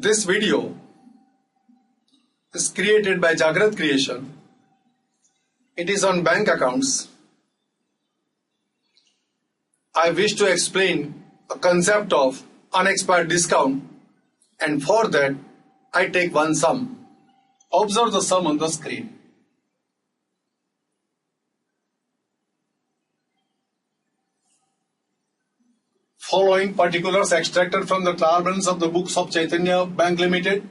This video is created by Jagrat Creation. It is on bank accounts. I wish to explain a concept of unexpired discount, and for that I take one sum. Observe the sum on the screen. Following particulars extracted from the trial balance of the books of Chaitanya Bank Limited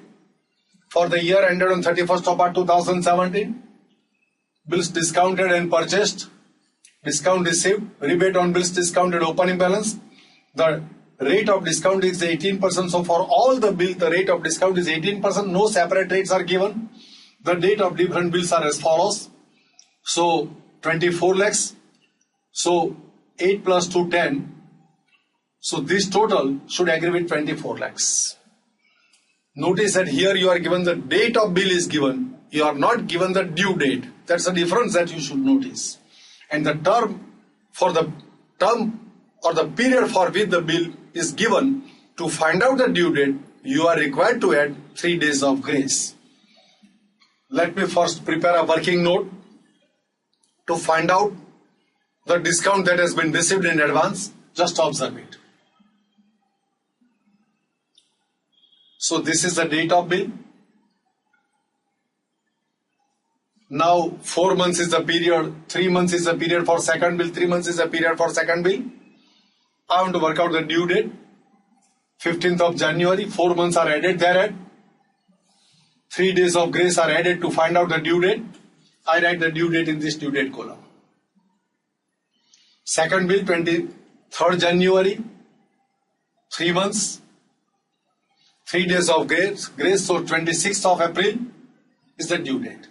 for the year ended on 31st of March 2017. Bills discounted and purchased, discount received, rebate on bills discounted opening balance. The rate of discount is 18%. So for all the bills, the rate of discount is 18%. No separate rates are given. The date of different bills are as follows. So 24 lakhs. So 8 plus 2, 10. So this total should aggregate 24 lakhs. Notice that here you are given the date of bill is given. You are not given the due date. That's the difference that you should notice. And the term or the period for which the bill is given, to find out the due date, you are required to add 3 days of grace. Let me first prepare a working note to find out the discount that has been received in advance. Just observe it. So this is the date of bill. Now 4 months is the period, 3 months is the period for second bill, 3 months is the period for second bill. I want to work out the due date. 15th of January, 4 months are added thereat. 3 days of grace are added to find out the due date. I write the due date in this due date column. Second bill, 23rd January, 3 months. 3 days of grace, so 26th of April is the due date.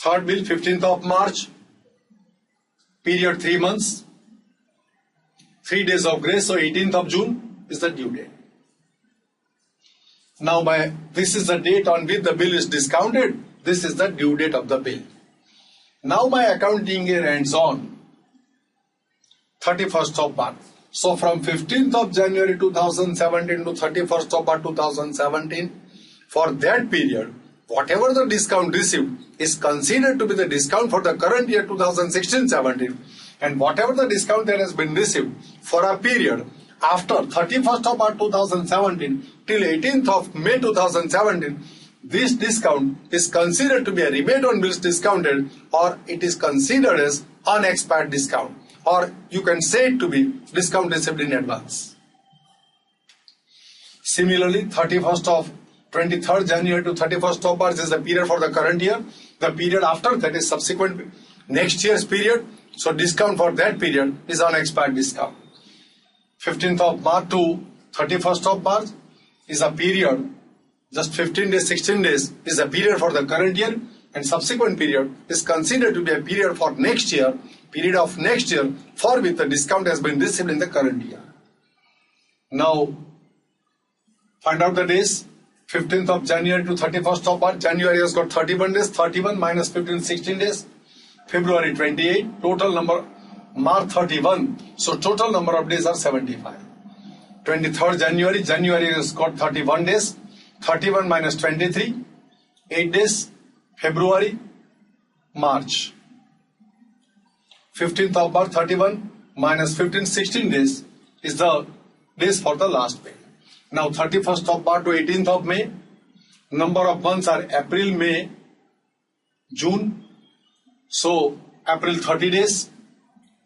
Third bill, 15th of March, period 3 months. 3 days of grace, so 18th of June is the due date. Now this is the date on which the bill is discounted. This is the due date of the bill. Now my accounting year ends on 31st of March. So from 15th of January 2017 to 31st of March 2017, for that period, whatever the discount received is considered to be the discount for the current year 2016-17, and whatever the discount that has been received for a period after 31st of March 2017 till 18th of May 2017, this discount is considered to be a rebate on bills discounted, or it is considered as unexpired discount, or you can say it to be discount received in advance. Similarly, 23rd January to 31st of March is the period for the current year. The period after that is subsequent next year's period. So discount for that period is unexpired discount. 15th of March to 31st of March is a period, just 15 days, 16 days is a period for the current year, and subsequent period is considered to be a period for next year, period of next year for which the discount has been received in the current year. Now find out the days. 15th of January to 31st of March. January has got 31 days. 31 minus 15, 16 days. February 28. Total number, March 31. So total number of days are 75. 23rd January. January has got 31 days. 31 minus 23. 8 days. February. March. 15th of March, 31 minus 15, 16 days is the days for the last pay. Now 31st of March to 18th of May, number of months are April, May, June. So April 30 days,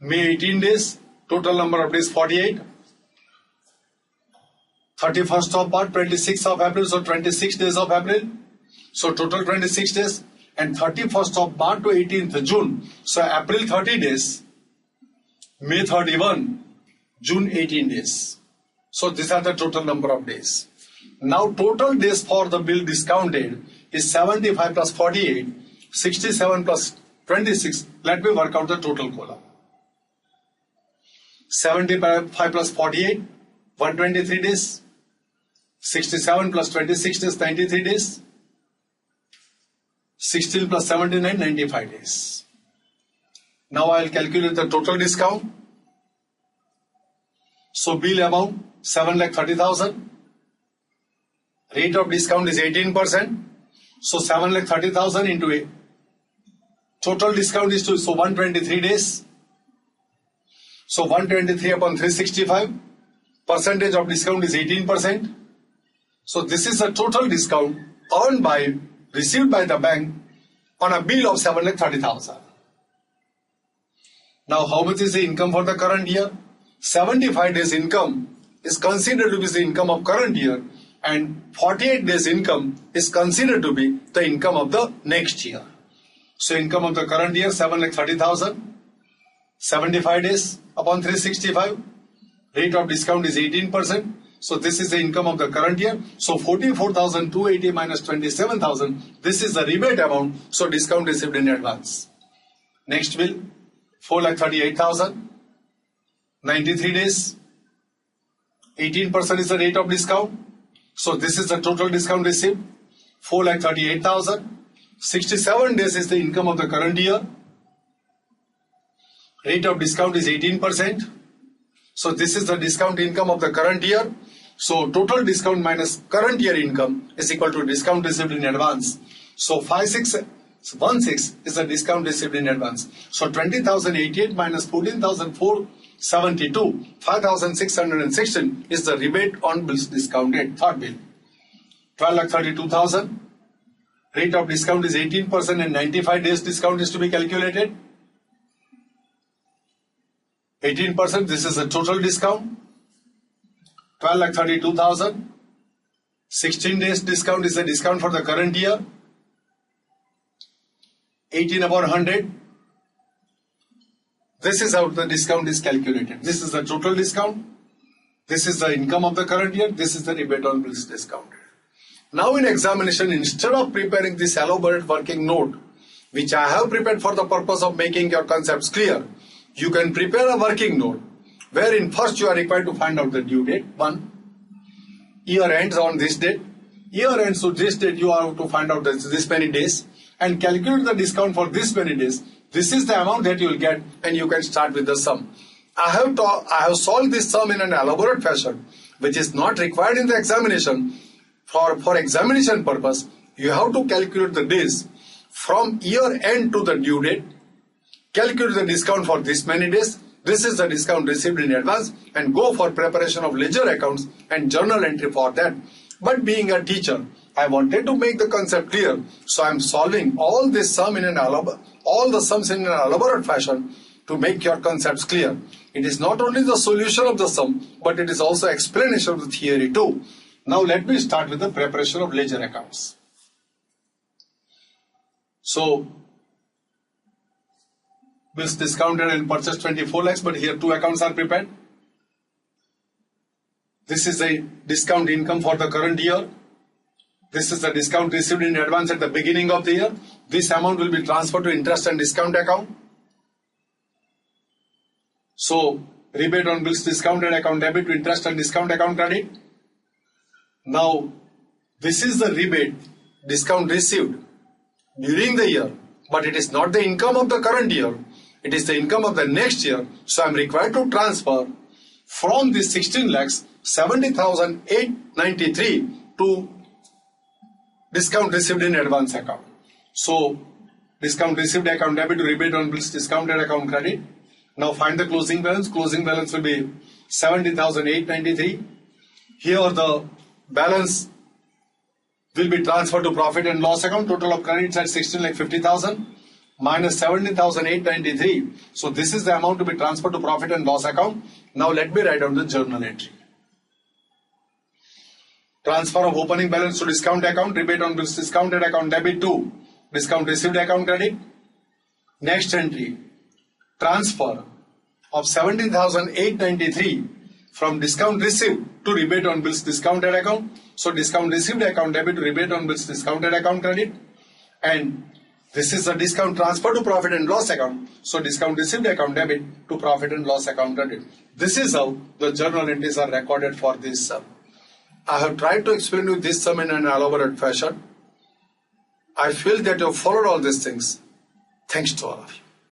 May 18 days, total number of days 48. 31st of March, 26th of April, so 26 days of April. So total 26 days. And 31st of March to 18th June. So April 30 days, May 31, June 18 days. So these are the total number of days. Now total days for the bill discounted is 75 plus 48, 67 plus 26. Let me work out the total column. 75 plus 48, 123 days. 67 plus 26 days, 93 days. 16 plus 79, 95 days. Now I will calculate the total discount. So bill amount 7,30,000. Rate of discount is 18%. So 7,30,000 into a total discount is 123 days. So 123 upon 365. Percentage of discount is 18%. So this is the total discount received by the bank on a bill of 7,30,000. Now how much is the income for the current year? 75 days income is considered to be the income of current year, and 48 days income is considered to be the income of the next year. So income of the current year 7,30,000, 75 days upon 365. Rate of discount is 18%. So this is the income of the current year. So 44,280 minus 27,000. This is the rebate amount. So discount received in advance. Next bill 4,38,000. 93 days. 18% is the rate of discount. So this is the total discount received. 4,38,000. 67 days is the income of the current year. Rate of discount is 18%. So this is the discount income of the current year. So total discount minus current year income is equal to discount received in advance. So 5616 is the discount received in advance. So 20,088 minus 14,472, 5,616 is the rebate on bills discounted. Third bill, 12,32,000. Rate of discount is 18% and 95 days discount is to be calculated. 18%, this is the total discount. 12,32,000. 16 days discount is the discount for the current year. 18 upon 100. This is how the discount is calculated. This is the total discount. This is the income of the current year. This is the rebate on bills discounted. Now in examination, instead of preparing this elaborate working note, which I have prepared for the purpose of making your concepts clear, you can prepare a working note wherein first you are required to find out the due date. 1. Year ends on this date. Year ends to this date, you have to find out this many days and calculate the discount for this many days. This is the amount that you will get, and you can start with the sum. I have solved this sum in an elaborate fashion, which is not required in the examination. For examination purpose, you have to calculate the days from year end to the due date. Calculate the discount for this many days. This is the discount received in advance, and go for preparation of ledger accounts and journal entry for that. But being a teacher, I wanted to make the concept clear, so I am solving all the sums in an elaborate fashion to make your concepts clear. It is not only the solution of the sum, but it is also explanation of the theory too. Now let me start with the preparation of ledger accounts. So bills discounted and purchased 24 lakhs, but here 2 accounts are prepared. This is the discount income for the current year. This is the discount received in advance at the beginning of the year. This amount will be transferred to interest and discount account. So rebate on bills discounted account debit to interest and discount account credit. Now this is the rebate discount received during the year, but it is not the income of the current year. It is the income of the next year. So I am required to transfer from this 16 lakhs 70,893 to discount received in advance account. So discount received account debit to rebate on bills discounted account credit. Now find the closing balance. Closing balance will be 70,893. Here the balance will be transferred to profit and loss account. Total of credits at 16,50,000 minus 70,893. So this is the amount to be transferred to profit and loss account. Now let me write down the journal entry. Transfer of opening balance to discount account, rebate on bills discounted account debit to discount received account credit. Next entry, transfer of 17,893 from discount received to rebate on bills discounted account. So discount received account debit to rebate on bills discounted account credit. And this is the discount transfer to profit and loss account. So discount received account debit to profit and loss account credit. This is how the journal entries are recorded for this sum. I have tried to explain you this sum in an elaborate fashion. I feel that you have followed all these things. Thanks to all of you.